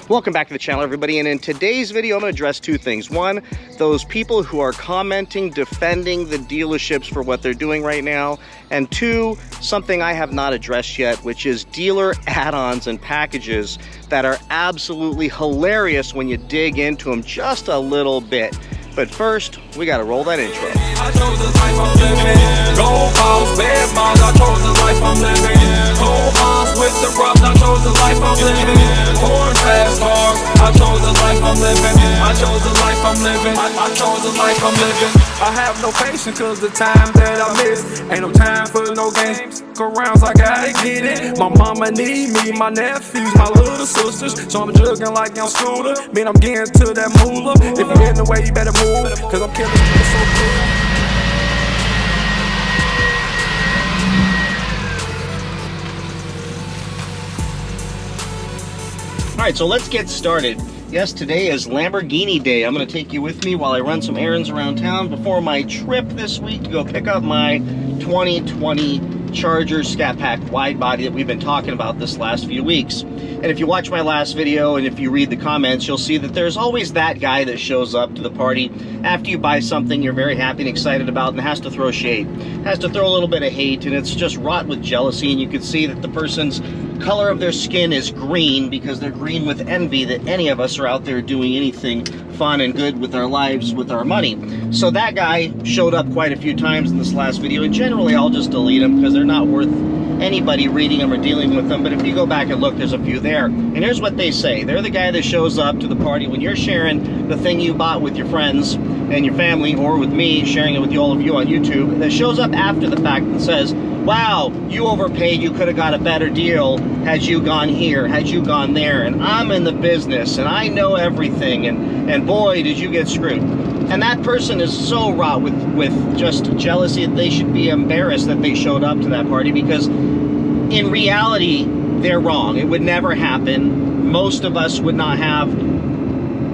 Welcome back to the channel, everybody, and in today's video I'm going to address two things. One, those people who are commenting, defending the dealerships for what they're doing right now, and two, something I have not addressed yet, which is dealer add-ons and packages that are absolutely hilarious when you dig into them just a little bit. But first, we got to roll that intro. I chose the life I'm living. Gold balls, bad balls, I chose the life I'm living. Gold balls with the rubs, I chose the life I'm living. Corn fast cars, I chose the life I'm living. I chose the life I'm living. I chose the life I'm living. I have no patience cause the time that I miss. Ain't no time for no games. Go rounds, I gotta get it. My mama need me, my nephews, my little sisters. So I'm jugging like I'm Scooter. Man, I'm getting to that moolah. If you're in the way, you better move. Cause I'm killing you so cool. All right, so let's get started. Yes, today is Lamborghini Day. I'm going to take you with me while I run some errands around town before my trip this week to go pick up my 2020 Charger Scat Pack wide body that we've been talking about this last few weeks. And if you watch my last video and if you read the comments, you'll see that there's always that guy that shows up to the party after you buy something you're very happy and excited about and has to throw shade, has to throw a little bit of hate, and it's just wrought with jealousy. And you can see that the person's color of their skin is green because they're green with envy that any of us are out there doing anything fun and good with our lives, with our money. So that guy showed up quite a few times in this last video, and generally I'll just delete them because they're not worth anybody reading them or dealing with them. But if you go back and look, there's a few there. And here's what they say. They're the guy that shows up to the party when you're sharing the thing you bought with your friends and your family, or with me sharing it with all of you on YouTube, that shows up after the fact and says, wow, you overpaid, you could have got a better deal had you gone here, had you gone there, and I'm in the business and I know everything, and boy, did you get screwed. And that person is so wrought with just jealousy that they should be embarrassed that they showed up to that party, because in reality, they're wrong. It would never happen. Most of us would not have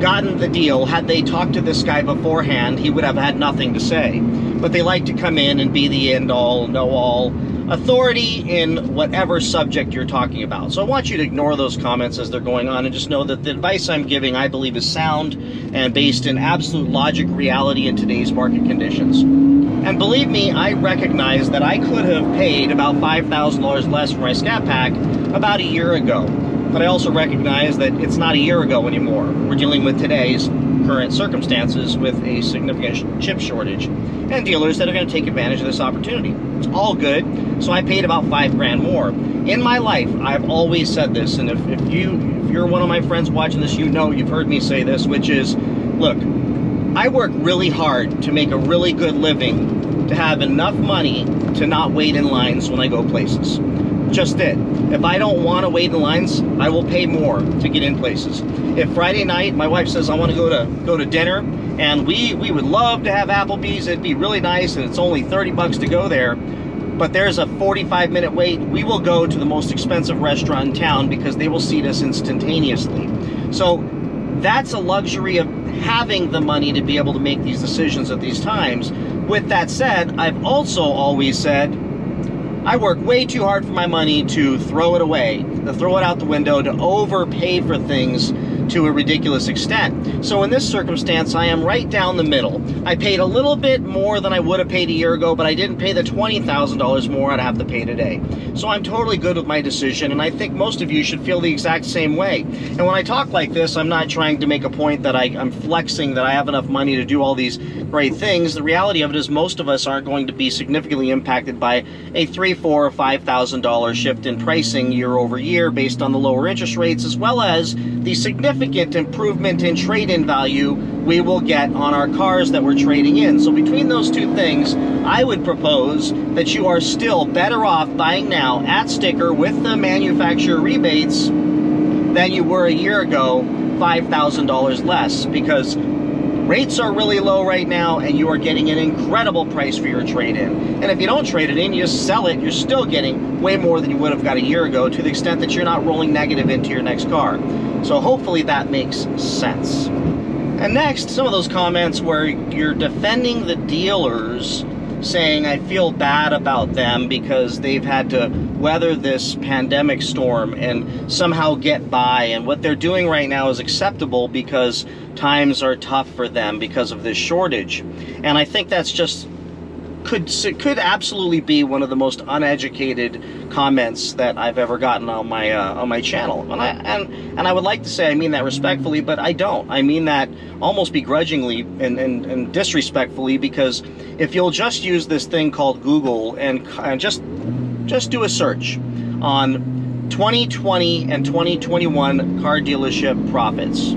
gotten the deal. Had they talked to this guy beforehand, he would have had nothing to say. But they like to come in and be the end-all, know-all authority in whatever subject you're talking about. So I want you to ignore those comments as they're going on and just know that the advice I'm giving, I believe, is sound and based in absolute logic, reality in today's market conditions. And believe me, I recognize that I could have paid about $5,000 less for my Scat Pack about a year ago. But I also recognize that it's not a year ago anymore. We're dealing with today's current circumstances with a significant chip shortage and dealers that are going to take advantage of this opportunity. It's all good. So I paid about $5 more. In my life, I've always said this, and if you're one of my friends watching this, you know you've heard me say this, which is, look, I work really hard to make a really good living, to have enough money to not wait in lines when I go places. Just it. If I don't want to wait in lines, I will pay more to get in places. If Friday night my wife says I want to go to dinner, and we would love to have Applebee's, it'd be really nice, and it's only 30 bucks to go there, but there's a 45-minute wait, we will go to the most expensive restaurant in town because they will seat us instantaneously. So that's a luxury of having the money to be able to make these decisions at these times. With that said, I've also always said, I work way too hard for my money to throw it away, to throw it out the window, to overpay for things to a ridiculous extent. So in this circumstance, I am right down the middle. I paid a little bit more than I would have paid a year ago, but I didn't pay the $20,000 more I'd have to pay today. So I'm totally good with my decision, and I think most of you should feel the exact same way. And when I talk like this, I'm not trying to make a point that I'm flexing that I have enough money to do all these great things. The reality of it is most of us aren't going to be significantly impacted by a $3,000, $4,000, or $5,000 shift in pricing year over year based on the lower interest rates, as well as the significant improvement in trade-in value we will get on our cars that we're trading in. So between those two things, I would propose that you are still better off buying now at sticker with the manufacturer rebates than you were a year ago, $5,000 less, because rates are really low right now and you are getting an incredible price for your trade-in. And if you don't trade it in, you just sell it, you're still getting way more than you would have got a year ago, to the extent that you're not rolling negative into your next car. So hopefully that makes sense. And next, some of those comments where you're defending the dealers saying I feel bad about them because they've had to weather this pandemic storm and somehow get by, and what they're doing right now is acceptable because times are tough for them because of this shortage. And I think that's just could absolutely be one of the most uneducated comments that I've ever gotten on my channel. And I would like to say I mean that respectfully, but I don't. I mean that almost begrudgingly and disrespectfully, because if you'll just use this thing called Google and just do a search on 2020 and 2021 car dealership profits.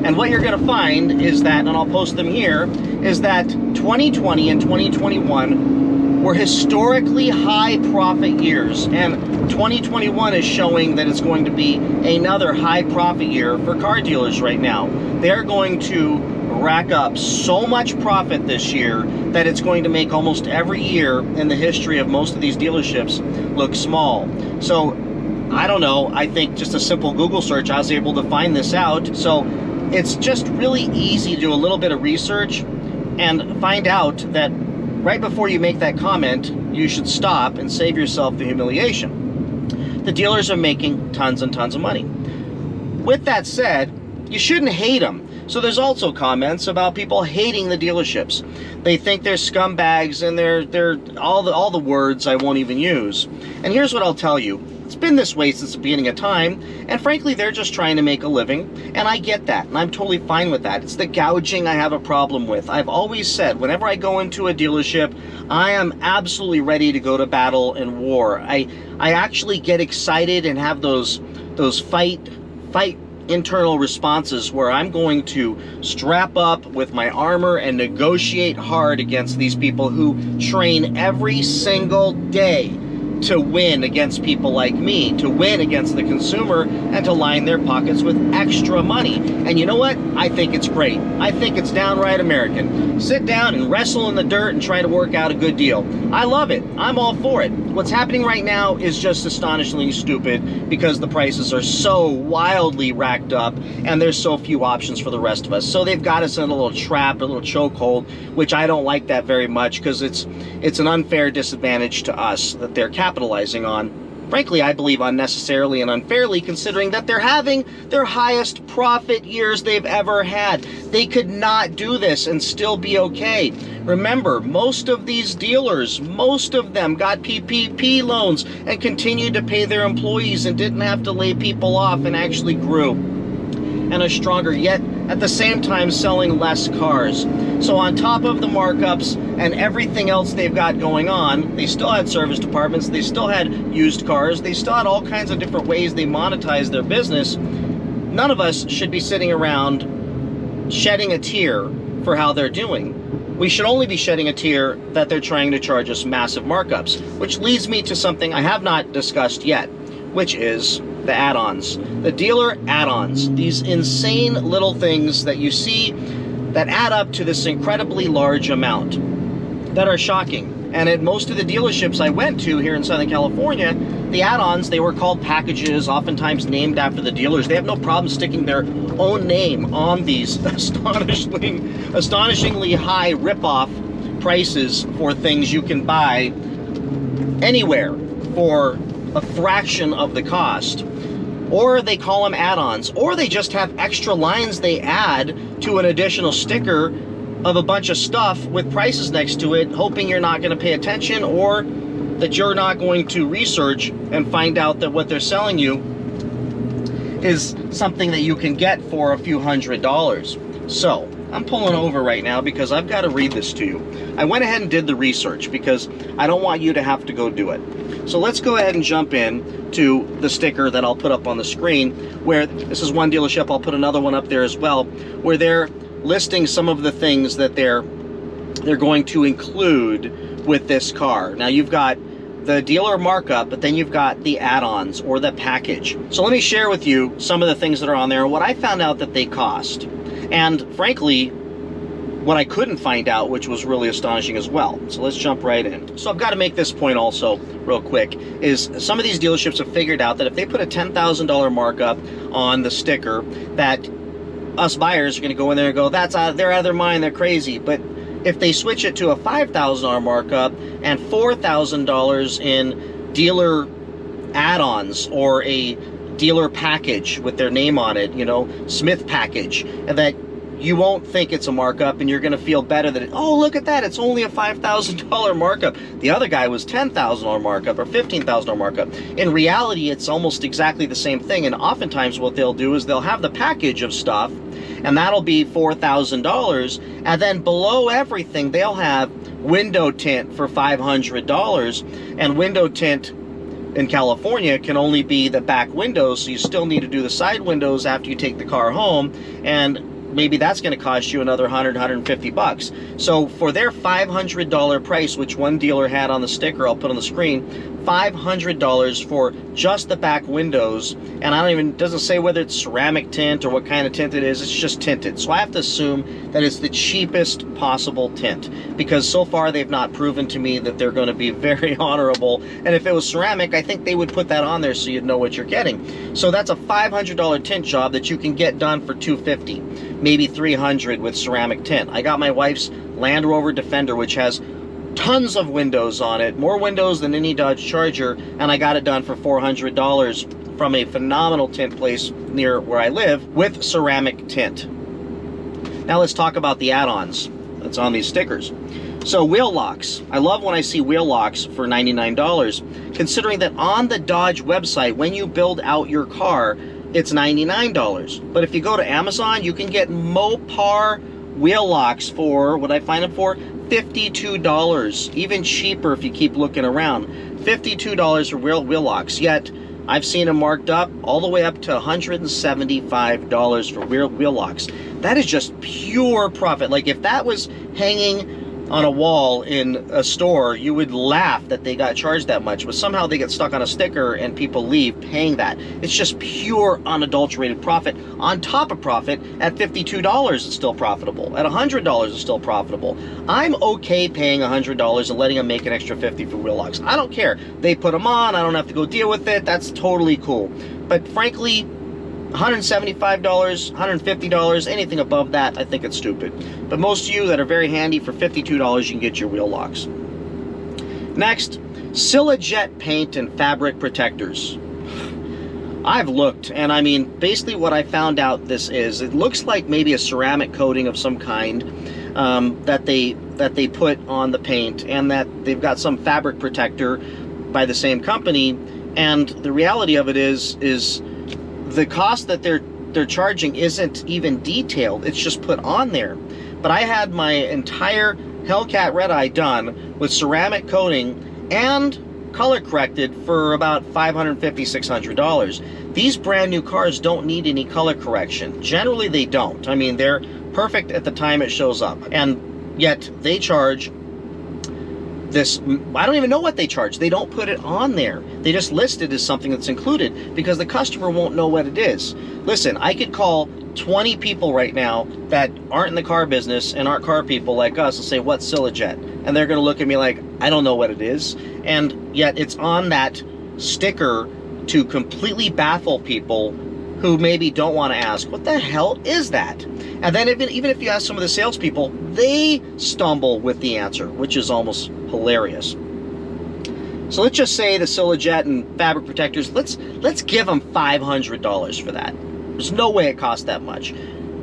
And what you're going to find is that, and I'll post them here, is that 2020 and 2021 were historically high profit years. And 2021 is showing that it's going to be another high profit year for car dealers right now. They're going to rack up so much profit this year that it's going to make almost every year in the history of most of these dealerships look small. So, I don't know, I think just a simple Google search, I was able to find this out. So, it's just really easy to do a little bit of research and find out that right before you make that comment, you should stop and save yourself the humiliation. The dealers are making tons and tons of money. With that said, you shouldn't hate them. So there's also comments about people hating the dealerships. They think they're scumbags and they're all the words I won't even use. And here's what I'll tell you. It's been this way since the beginning of time, and frankly, they're just trying to make a living, and I get that, and I'm totally fine with that. It's the gouging I have a problem with. I've always said, whenever I go into a dealership, I am absolutely ready to go to battle and war. I actually get excited and have those fight internal responses where I'm going to strap up with my armor and negotiate hard against these people who train every single day to win against people like me, to win against the consumer, and to line their pockets with extra money. And you know what? I think it's great. I think it's downright American. Sit down and wrestle in the dirt and try to work out a good deal. I love it. I'm all for it. What's happening right now is just astonishingly stupid because the prices are so wildly racked up and there's so few options for the rest of us. So they've got us in a little trap, a little chokehold, which I don't like that very much because it's an unfair disadvantage to us that they're capitalizing on. Frankly, I believe unnecessarily and unfairly, considering that they're having their highest profit years they've ever had. They could not do this and still be okay. Remember, most of these dealers, most of them got PPP loans and continued to pay their employees and didn't have to lay people off and actually grew and are stronger, yet at the same time selling less cars. So on top of the markups and everything else they've got going on, they still had service departments, they still had used cars, they still had all kinds of different ways they monetize their business. None of us should be sitting around shedding a tear for how they're doing. We should only be shedding a tear that they're trying to charge us massive markups, which leads me to something I have not discussed yet, which is the add-ons, the dealer add-ons, these insane little things that you see that add up to this incredibly large amount that are shocking. And at most of the dealerships I went to here in Southern California, the add-ons, they were called packages, oftentimes named after the dealers. They have no problem sticking their own name on these astonishingly high rip-off prices for things you can buy anywhere for a fraction of the cost. Or they call them add-ons, or they just have extra lines they add to an additional sticker of a bunch of stuff with prices next to it, hoping you're not going to pay attention or that you're not going to research and find out that what they're selling you is something that you can get for a few $100s. So, I'm pulling over right now because I've got to read this to you. I went ahead and did the research because I don't want you to have to go do it. So let's go ahead and jump in to the sticker that I'll put up on the screen, where this is one dealership, I'll put another one up there as well, where they're listing some of the things that they're going to include with this car. Now you've got the dealer markup, but then you've got the add-ons or the package. So let me share with you some of the things that are on there and what I found out that they cost. And frankly, what I couldn't find out, which was really astonishing as well. So let's jump right in. So I've got to make this point also real quick, is some of these dealerships have figured out that if they put a $10,000 markup on the sticker, that us buyers are going to go in there and go, they're out of their mind, they're crazy. But If they switch it to a $5,000 markup and $4,000 in dealer add-ons or a dealer package with their name on it, you know, Smith package, and that you won't think it's a markup, and you're going to feel better that, oh, look at that, it's only a $5,000 markup. The other guy was $10,000 markup or $15,000 markup. In reality, it's almost exactly the same thing, and oftentimes what they'll do is they'll have the package of stuff, and that'll be $4,000, and then below everything, they'll have window tint for $500, and window tint in California can only be the back windows, so you still need to do the side windows after you take the car home, and maybe that's going to cost you another $100–150. So for their $500 price, which one dealer had on the sticker, I'll put on the screen, $500 for just the back windows, and it doesn't say whether it's ceramic tint or what kind of tint it is, it's just tinted. So I have to assume that it's the cheapest possible tint, because so far they've not proven to me that they're going to be very honorable, and if it was ceramic, I think they would put that on there so you'd know what you're getting. So that's a $500 tint job that you can get done for $250, maybe $300 with ceramic tint. I got my wife's Land Rover Defender, which has tons of windows on it, more windows than any Dodge Charger, and I got it done for $400 from a phenomenal tint place near where I live with ceramic tint. Now let's talk about the add-ons that's on these stickers. So wheel locks. I love when I see wheel locks for $99, considering that on the Dodge website, when you build out your car, it's $99. But if you go to Amazon, you can get Mopar wheel locks for, what I find them for, $52, even cheaper if you keep looking around. $52 for wheel locks, yet I've seen them marked up all the way up to $175 for wheel locks. That is just pure profit. Like if that was hanging on a wall in a store, you would laugh that they got charged that much, but somehow they get stuck on a sticker and people leave paying that. It's just pure unadulterated profit on top of profit. At $52 it's still profitable, at $100 it's still profitable. I'm okay paying $100 and letting them make an extra $50 for wheel locks. I don't care. They put them on, I don't have to go deal with it, that's totally cool. But frankly, $175, $150, anything above that, I think it's stupid. But most of you that are very handy, for $52, you can get your wheel locks. Next, Silajet paint and fabric protectors. I've looked, and I mean, basically what I found out this is, it looks like maybe a ceramic coating of some kind that they put on the paint, and that they've got some fabric protector by the same company. And the reality of it is the cost that they're charging isn't even detailed, it's just put on there. But I had my entire Hellcat Red Eye done with ceramic coating and color corrected for about $550, $600. These brand new cars don't need any color correction. Generally they don't. I mean, they're perfect at the time it shows up, and yet they charge this. I don't even know what they charge. They don't put it on there. They just list it as something that's included because the customer won't know what it is. Listen, I could call 20 people right now that aren't in the car business and aren't car people like us and say, what's Silajet? And they're going to look at me like, I don't know what it is. And yet it's on that sticker to completely baffle people who maybe don't want to ask, what the hell is that? And then even if you ask some of the salespeople, they stumble with the answer, which is almost hilarious. So let's just say the Silajet and fabric protectors, let's give them $500 for that. There's no way it costs that much,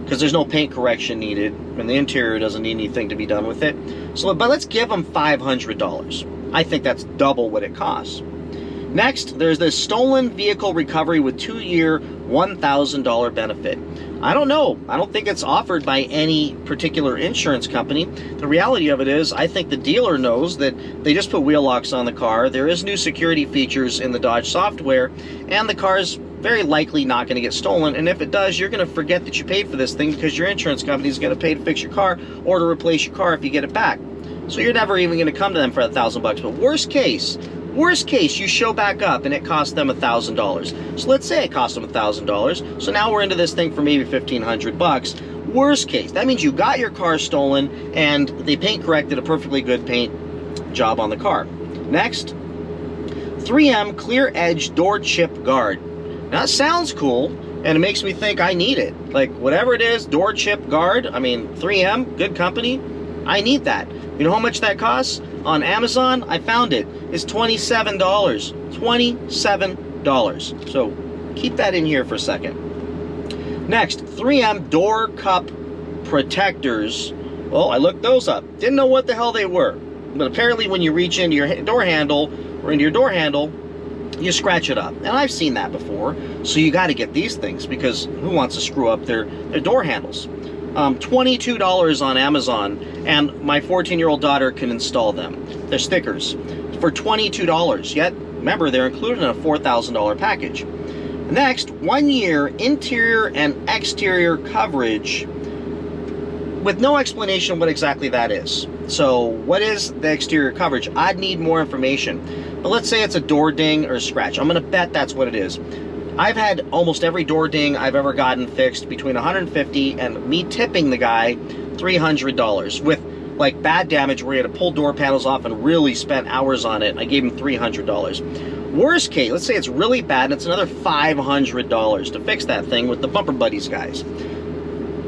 because there's no paint correction needed, and the interior doesn't need anything to be done with it. So, but let's give them $500. I think that's double what it costs. Next, there's this stolen vehicle recovery with 2-year, $1,000 benefit. I don't know. I don't think it's offered by any particular insurance company. The reality of it is, I think the dealer knows that they just put wheel locks on the car. There is new security features in the Dodge software, and the car's very likely not going to get stolen. And if it does, you're going to forget that you paid for this thing because your insurance company is going to pay to fix your car or to replace your car if you get it back. So you're never even going to come to them for $1,000 bucks. But worst case, you show back up and it costs them $1,000. So let's say it cost them $1,000. So now we're into this thing for maybe $1,500 bucks. Worst case, that means you got your car stolen and they paint corrected a perfectly good paint job on the car. Next, 3M Clear Edge Door Chip Guard. Now that sounds cool, and it makes me think I need it. Like, whatever it is, door chip guard, I mean, 3M, good company. I need that. You know how much that costs? On Amazon, I found it. It's $27. $27. So keep that in here for a second. Next, 3M door cup protectors. Well, I looked those up. Didn't know what the hell they were. But apparently when you reach into your door handle, or into your door handle, you scratch it up. And I've seen that before. So you got to get these things, because who wants to screw up their door handles? $22 on Amazon, and my 14-year-old daughter can install them. They're stickers for $22. Yet, remember, they're included in a $4,000 package. Next, 1 year interior and exterior coverage with no explanation what exactly that is. So what is the exterior coverage? I'd need more information. But let's say it's a door ding or a scratch. I'm gonna bet that's what it is. I've had almost every door ding I've ever gotten fixed between $150 and me tipping the guy $300 with like bad damage where he had to pull door panels off and really spent hours on it. I gave him $300. Worst case, let's say it's really bad and it's another $500 to fix that thing with the Bumper Buddies guys.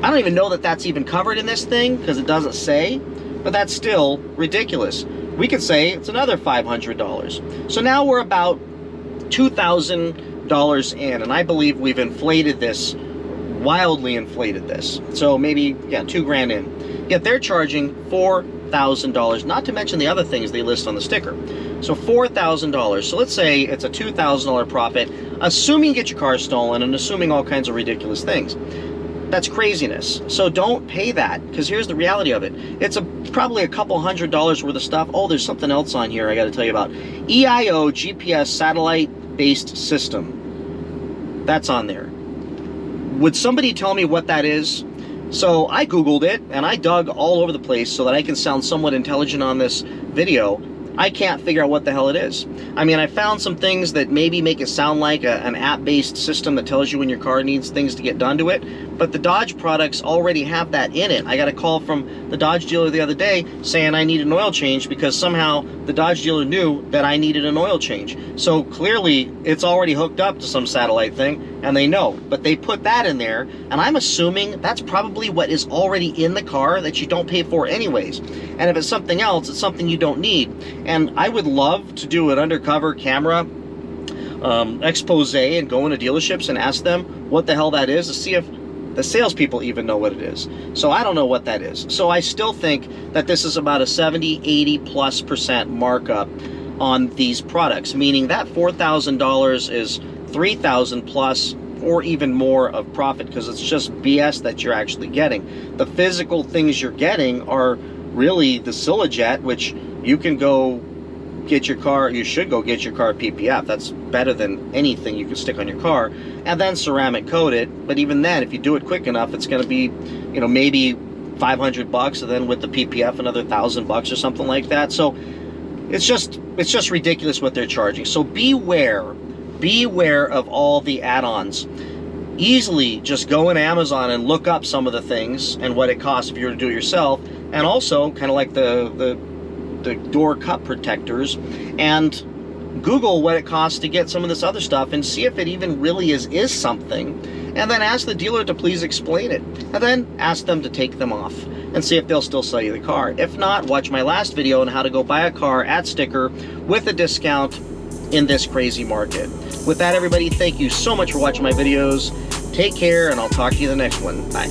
I don't even know that that's even covered in this thing because it doesn't say, but that's still ridiculous. We could say it's another $500. So now we're about $2,000 in, and I believe we've inflated this, wildly inflated this. So maybe, yeah, $2,000 in. Yet they're charging $4,000, not to mention the other things they list on the sticker. So $4,000. So let's say it's a $2,000 profit, assuming you get your car stolen and assuming all kinds of ridiculous things. That's craziness. So don't pay that, because here's the reality of it. It's probably a couple $100 worth of stuff. Oh, there's something else on here I got to tell you about. EIO GPS satellite-based system. That's on there. Would somebody tell me what that is? So I Googled it, and I dug all over the place so that I can sound somewhat intelligent on this video. I can't figure out what the hell it is. I mean, I found some things that maybe make it sound like an app-based system that tells you when your car needs things to get done to it, but the Dodge products already have that in it. I got a call from the Dodge dealer the other day saying I need an oil change because somehow the Dodge dealer knew that I needed an oil change. So clearly it's already hooked up to some satellite thing, and they know, but they put that in there, and I'm assuming that's probably what is already in the car that you don't pay for anyways. And if it's something else, it's something you don't need. And I would love to do an undercover camera expose and go into dealerships and ask them what the hell that is to see if the salespeople even know what it is. So I don't know what that is. So I still think that this is about a 70–80+% markup on these products, meaning that $4,000 is $3,000 plus or even more of profit, because it's just BS that you're actually getting. The physical things you're getting are really the Silajet, which you can go get your car, you should go get your car PPF. That's better than anything you can stick on your car, and then ceramic coat it. But even then, if you do it quick enough, it's going to be, you know, maybe $500, and then with the PPF another $1,000 or something like that. So it's just ridiculous what they're charging. So beware of all the add-ons. Easily just go in Amazon and look up some of the things and what it costs if you were to do it yourself, and also kind of like the door cup protectors, and Google what it costs to get some of this other stuff and see if it even really is something, and then ask the dealer to please explain it, and then ask them to take them off and see if they'll still sell you the car. If not, watch my last video on how to go buy a car at sticker with a discount in this crazy market. With that, everybody, thank you so much for watching my videos. Take care, and I'll talk to you in the next one. Bye.